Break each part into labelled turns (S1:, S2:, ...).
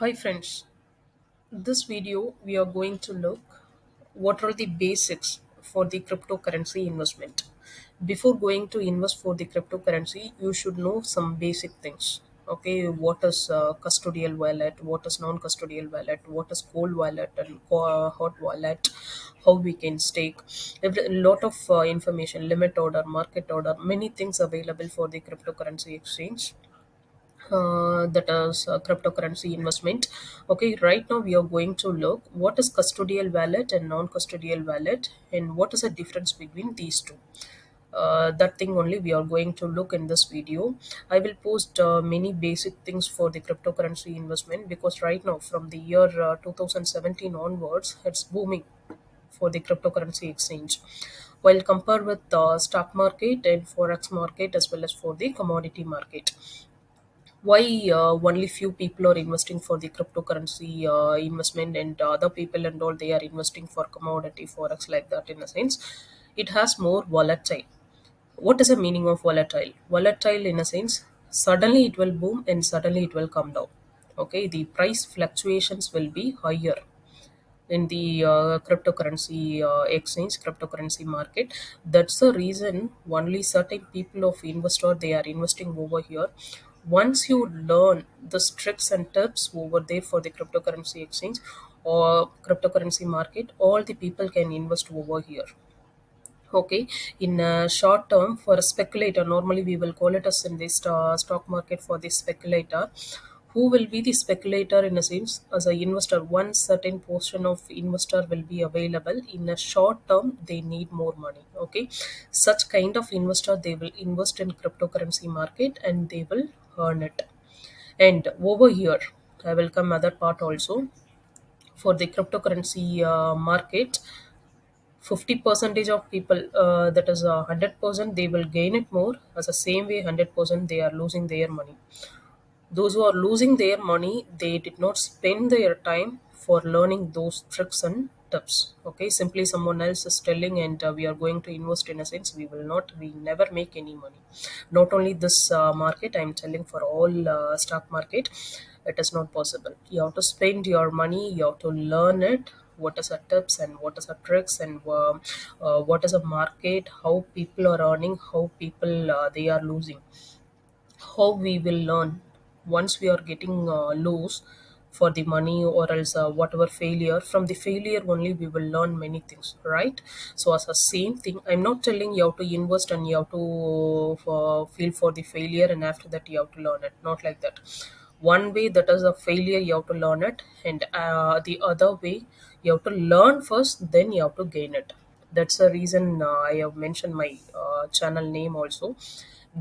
S1: Hi friends, this video we are going to look what are the basics for the cryptocurrency investment. Before going to invest for the cryptocurrency, you should know some basic things. Okay, what is custodial wallet, what is non-custodial wallet, what is cold wallet and hot wallet, how we can stake. A lot of information, limit order, market order, many things available for the cryptocurrency exchange, that is cryptocurrency investment. Okay, right now we are going to look what is custodial wallet and non-custodial wallet and what is the difference between these two. That thing only we are going to look in this video. I will post many basic things for the cryptocurrency investment because right now from the year 2017 onwards it's booming for the cryptocurrency exchange, while compared with the stock market and forex market as well as for the commodity market. Why only few people are investing for the cryptocurrency investment and other people and all they are investing for commodity forex like that? In a sense, it has more volatile. What is the meaning of volatile? Volatile in a sense, suddenly it will boom and suddenly it will come down. Okay, the price fluctuations will be higher in the cryptocurrency exchange, cryptocurrency market. That's the reason only certain people of investor they are investing over here. Once you learn the tricks and tips over there for the cryptocurrency exchange or cryptocurrency market, all the people can invest over here. Okay, in a short term for a speculator, normally we will call it as in this stock market for the speculator. Who will be the speculator in a sense? As an investor, one certain portion of investor will be available. In a short term, they need more money. Okay, such kind of investor they will invest in cryptocurrency market and they will earn it. And over here, I will come other part also for the cryptocurrency market. 50 percentage of people, that is 100%, they will gain it more. As the same way 100% they are losing their money. Those who are losing their money, they did not spend their time for learning those tricks and tips. Okay, simply someone else is telling and we are going to invest. In a sense, we never make any money. Not only this market, I'm telling for all stock market, it is not possible. You have to spend your money, you have to learn it, what is the tips and what is the tricks and what is a market, how people are earning, how people they are losing, how we will learn. Once we are getting loose for the money or else whatever failure, from the failure only we will learn many things, right? So as a same thing, I'm not telling you have to invest and you have to feel for the failure and after that you have to learn it, not like that. One way, that is a failure, you have to learn it, and the other way, you have to learn first then you have to gain it. That's the reason I have mentioned my channel name also.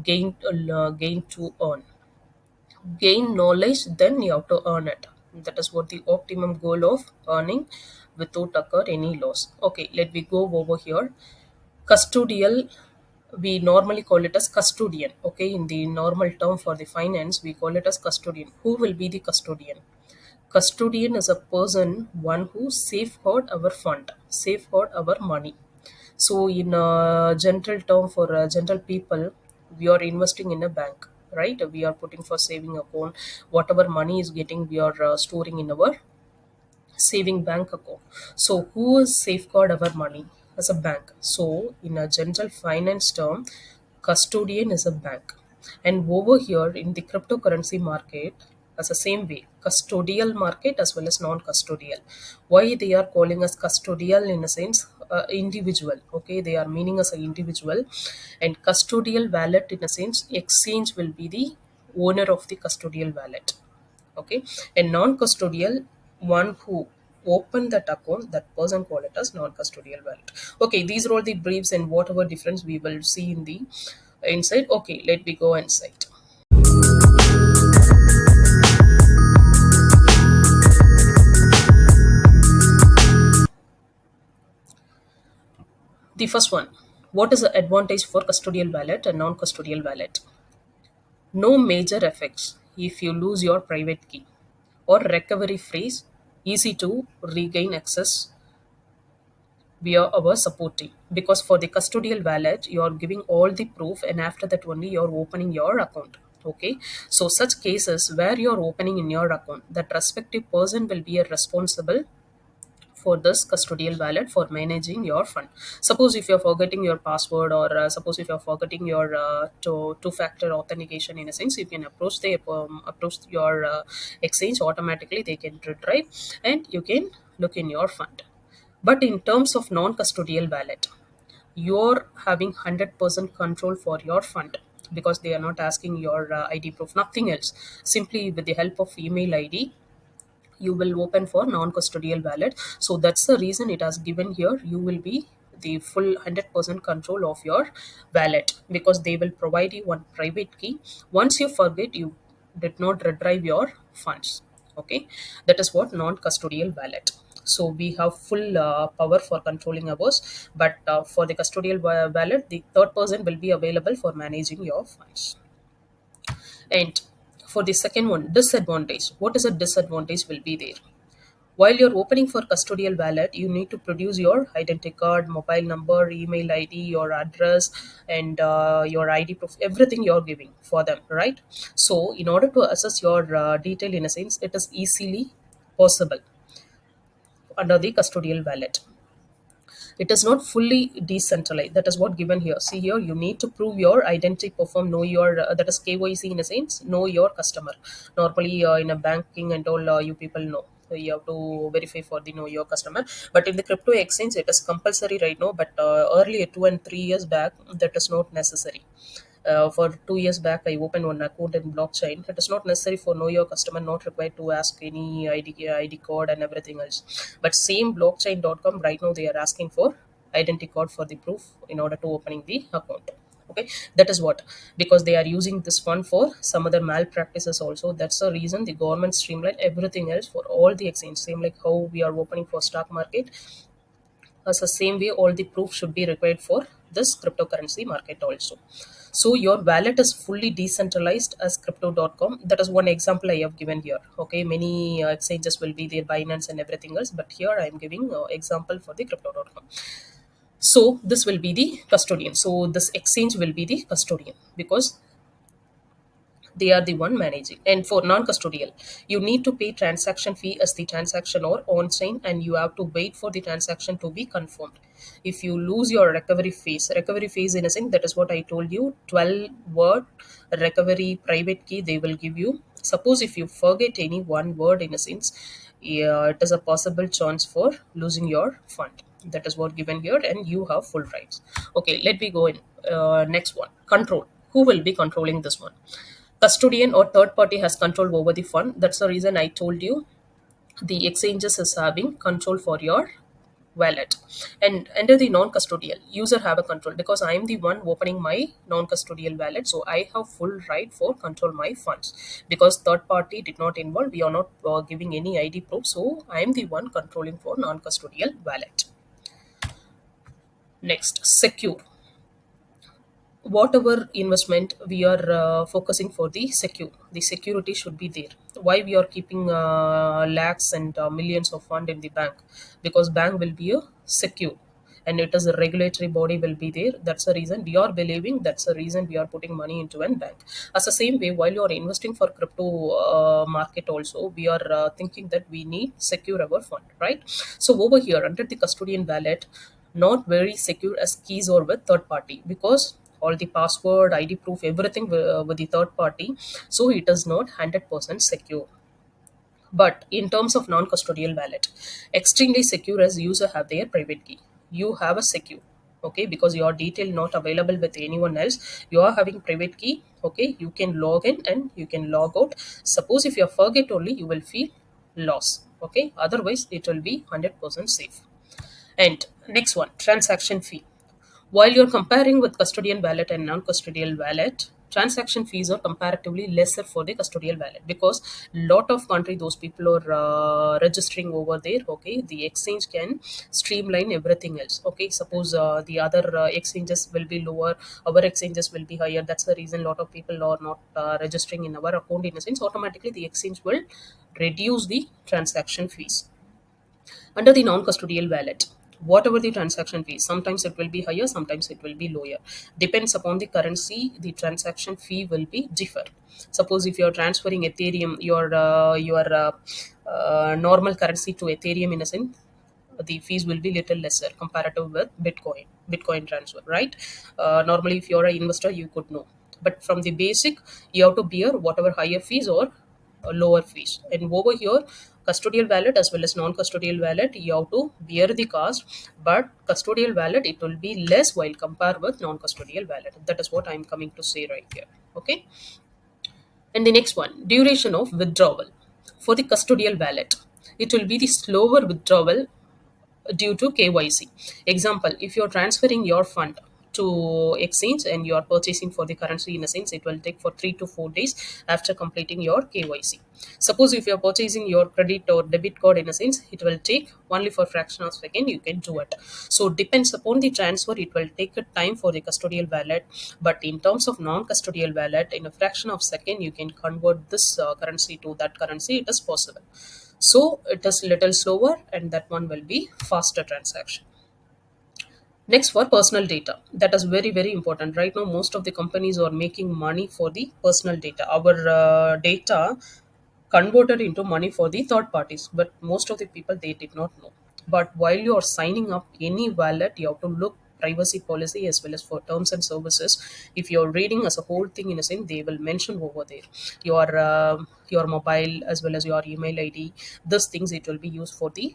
S1: Gain to earn. Gain knowledge, then you have to earn it. That is what the optimum goal of earning without occur any loss. Okay, let me go over here. Custodial, we normally call it as custodian. Okay, in the normal term for the finance we call it as custodian. Who will be the custodian? Custodian is a person, one who safeguard our fund, safeguard our money. So, in a general term, for general people, we are investing in a bank, right? We are putting for saving account. Whatever money is getting, we are storing in our saving bank account. So, who is safeguard our money? As a bank. So, in a general finance term, custodian is a bank. And over here in the cryptocurrency market, as the same way, custodial market as well as non-custodial. Why they are calling us custodial? In a sense, individual. Okay, they are meaning as an individual, and custodial wallet in a sense, exchange will be the owner of the custodial wallet. Okay, and non-custodial, one who open that account, that person call it as non-custodial wallet. Okay, these are all the briefs and whatever difference we will see in the inside. Okay, let me go inside. The first one, what is the advantage for custodial wallet and non-custodial wallet? No major effects if you lose your private key, or recovery phrase, easy to regain access via our support team. Because for the custodial wallet, you are giving all the proof, and after that only you are opening your account. Okay, so such cases where you're opening in your account, that respective person will be a responsible for this custodial wallet for managing your fund. Suppose if you're forgetting your password, or suppose if you're forgetting your two factor authentication, in a sense, you can approach your exchange. Automatically they can retrieve, and you can look in your fund. But in terms of non-custodial wallet, you're having 100% control for your fund, because they are not asking your ID proof, nothing else. Simply with the help of email ID, you will open for non-custodial wallet. So that's the reason it has given here, you will be the full 100% control of your wallet, because they will provide you one private key. Once you forget, you did not retrieve your funds. Okay, that is what non-custodial wallet. So we have full power for controlling ours, but for the custodial wallet, the third person will be available for managing your funds. And for the second one, disadvantage. What is a disadvantage will be there? While you're opening for custodial wallet, you need to produce your identity card, mobile number, email ID, your address, and your ID proof, everything you're giving for them, right? So, in order to assess your detail, in a sense, it is easily possible under the custodial wallet. It is not fully decentralized. That is what given here. See here, you need to prove your identity, perform know your that is KYC, in a sense, know your customer. Normally in a banking and all, you people know. So you have to verify for the know your customer. But in the crypto exchange, it is compulsory right now. But earlier 2 and 3 years back, that is not necessary. For 2 years back, I opened one account in blockchain. It is not necessary for know your customer, not required to ask any ID code and everything else. But same blockchain.com right now, they are asking for identity code for the proof in order to opening the account. Okay, that is what, because they are using this fund for some other malpractices also. That's the reason the government streamlined everything else for all the exchange. Same like how we are opening for stock market, as the same way all the proof should be required for this cryptocurrency market also. So your wallet is fully decentralized as crypto.com. That is one example I have given here. Okay, many exchanges will be there, Binance and everything else, but here I am giving example for the crypto.com. So this will be the custodian. So this exchange will be the custodian, because they are the one managing. And for non-custodial, you need to pay transaction fee as the transaction or on chain, and you have to wait for the transaction to be confirmed. If you lose your recovery phase, in a sense, that is what I told you, 12 word recovery private key they will give you. Suppose if you forget any one word, in a sense, yeah, it is a possible chance for losing your fund. That is what given here, and you have full rights. Okay, let me go in. Next one, control. Who will be controlling this one? Custodian or third party has control over the fund. That's the reason I told you the exchanges is having control for your wallet. And under the non-custodial, user have a control, because I am the one opening my non-custodial wallet, so I have full right for control my funds, because third party did not involve. We are not giving any ID proof, so I am the one controlling for non-custodial wallet. Next, secure. Whatever investment we are focusing for the security should be there. Why we are keeping lakhs and millions of fund in the bank? Because bank will be a secure, and it is a regulatory body will be there. That's the reason we are believing, that's the reason we are putting money into an bank. As the same way, while you are investing for crypto market also, we are thinking that we need secure our fund, right? So over here under the custodian wallet, not very secure as keys or with third party, because all the password, ID proof, everything with the third party, so it is not 100% secure. But in terms of non-custodial wallet, extremely secure as user have their private key. You have a secure, okay, because your detail not available with anyone else. You are having private key, okay. You can log in and you can log out. Suppose if you forget only, you will feel loss, okay. Otherwise, it will be 100% safe. And next one, transaction fee. While you're comparing with custodian wallet and non-custodial wallet, transaction fees are comparatively lesser for the custodial wallet, because lot of country those people are registering over there. Okay, the exchange can streamline everything else. Okay, suppose the other exchanges will be lower, our exchanges will be higher. That's the reason lot of people are not registering in our account. In a sense, automatically the exchange will reduce the transaction fees. Under the non-custodial wallet, whatever the transaction fee, sometimes it will be higher, sometimes it will be lower, depends upon the currency. The transaction fee will be differ. Suppose if you're transferring ethereum, your normal currency to ethereum, in a sense the fees will be little lesser comparative with bitcoin transfer, right? Normally if you're an investor you could know, but from the basic you have to bear whatever higher fees or lower fees. And over here, custodial wallet as well as non-custodial wallet, you have to bear the cost, but custodial wallet it will be less while compared with non-custodial wallet. That is what I'm coming to say right here. Okay. And the next one, duration of withdrawal. For the custodial wallet, it will be the slower withdrawal due to KYC. Example, if you're transferring your fund to exchange and you are purchasing for the currency, in a sense it will take for 3 to 4 days after completing your KYC. Suppose if you're purchasing your credit or debit card, in a sense it will take only for fraction of second you can do it. So depends upon the transfer, it will take a time for the custodial wallet, but in terms of non-custodial wallet, in a fraction of second you can convert this currency to that currency. It is possible. So it is little slower and that one will be faster transaction. Next, for personal data, that is very very important. Right now most of the companies are making money for the personal data, our data converted into money for the third parties, but most of the people they did not know. But while you are signing up any wallet, you have to look privacy policy as well as for terms and services. If you're reading as a whole thing, in a sense they will mention over there your mobile as well as your email id. These things it will be used for the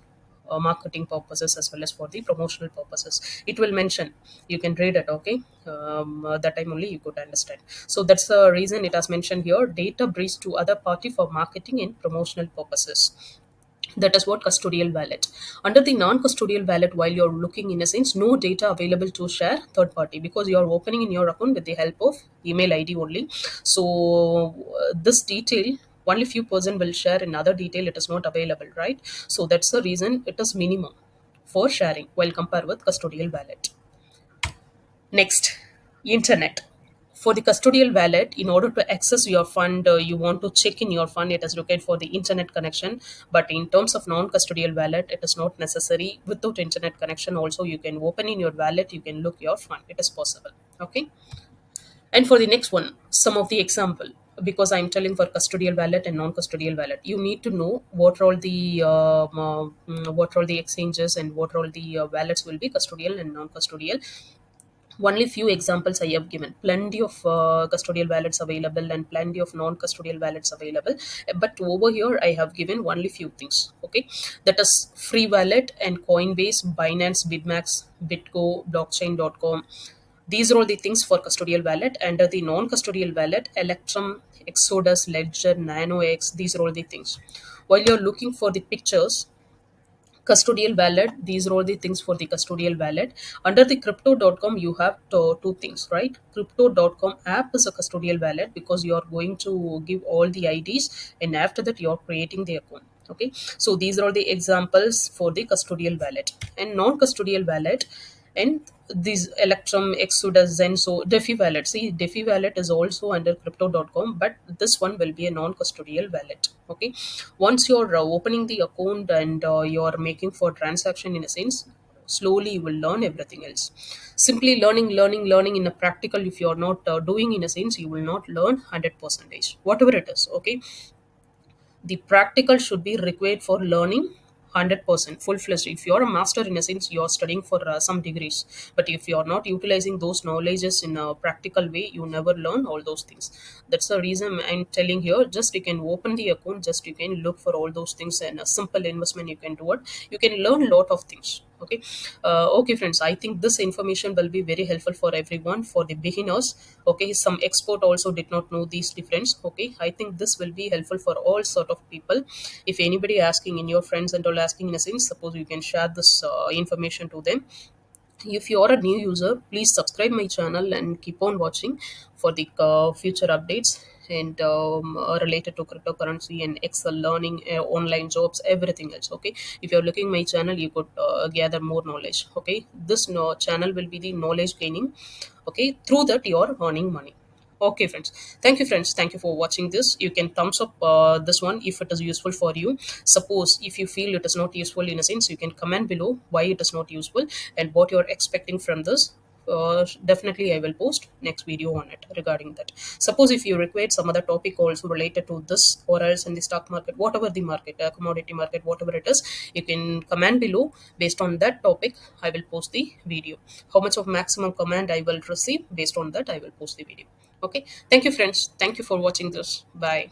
S1: marketing purposes as well as for the promotional purposes. It will mention, you can read it. Okay. That time only you could understand. So that's the reason it has mentioned here, data breach to other party for marketing and promotional purposes. That is what custodial wallet. Under the non-custodial wallet, while you're looking, in a sense no data available to share third party, because you're opening in your account with the help of email id only. So this detail only few person will share, in other detail it is not available, right? So that's the reason it is minimum for sharing while compared with custodial wallet. Next, internet. For the custodial wallet, in order to access your fund, you want to check in your fund, it is required for the internet connection. But in terms of non-custodial wallet, it is not necessary. Without internet connection, also you can open in your wallet, you can look your fund. It is possible. Okay. And for the next one, some of the example, because I'm telling for custodial wallet and non-custodial wallet, you need to know what are all the what are all the exchanges and what are all the wallets will be custodial and non-custodial. Only few examples I have given. Plenty of custodial wallets available and plenty of non-custodial wallets available. But over here, I have given only few things. Okay, that is Free Wallet and Coinbase, Binance, Bitmax, Bitgo, Blockchain.com. These are all the things for custodial wallet. Under the non-custodial wallet, Electrum, Exodus, Ledger, NanoX. These are all the things. While you're looking for the pictures, custodial wallet, these are all the things for the custodial wallet. Under the crypto.com you have two things, right? Crypto.com app is a custodial wallet because you are going to give all the ids and after that you are creating the account. Okay, so these are all the examples for the custodial wallet. And non-custodial wallet, and these Electrum, Exodus, Zenso, Defi wallet. See, Defi wallet is also under crypto.com, but this one will be a non-custodial wallet. Okay, once you're opening the account and you're making for transaction, in a sense, slowly you will learn everything else. Simply learning in a practical, if you're not doing, in a sense, you will not learn 100% whatever it is. Okay, the practical should be required for learning 100% full-fledged. If you're a master, in a sense you're studying for some degrees, but if you're not utilizing those knowledges in a practical way, you never learn all those things. That's the reason I'm telling here, just you can open the account, just you can look for all those things, and a simple investment you can do it. You can learn a lot of things. Okay. Okay friends, I think this information will be very helpful for everyone, for the beginners. Okay, some expert also did not know these difference. Okay, I think this will be helpful for all sort of people. If anybody asking in your friends and all asking, in a sense, suppose you can share this information to them. If you are a new user, please subscribe my channel and keep on watching for the future updates and related to cryptocurrency and Excel learning, online jobs, everything else. Okay, if you're looking my channel, you could gather more knowledge. Okay, this channel will be the knowledge gaining. Okay, through that you are earning money. Okay, friends. Thank you, friends. Thank you for watching this. You can thumbs up this one if it is useful for you. Suppose if you feel it is not useful in a sense, you can comment below why it is not useful and what you're expecting from this. Definitely, I will post next video on it regarding that. Suppose if you require some other topic also related to this or else in the stock market, whatever the market, commodity market, whatever it is, you can comment below. Based on that topic, I will post the video. How much of maximum comment I will receive, based on that, I will post the video. Okay, thank you, friends. Thank you for watching this. Bye.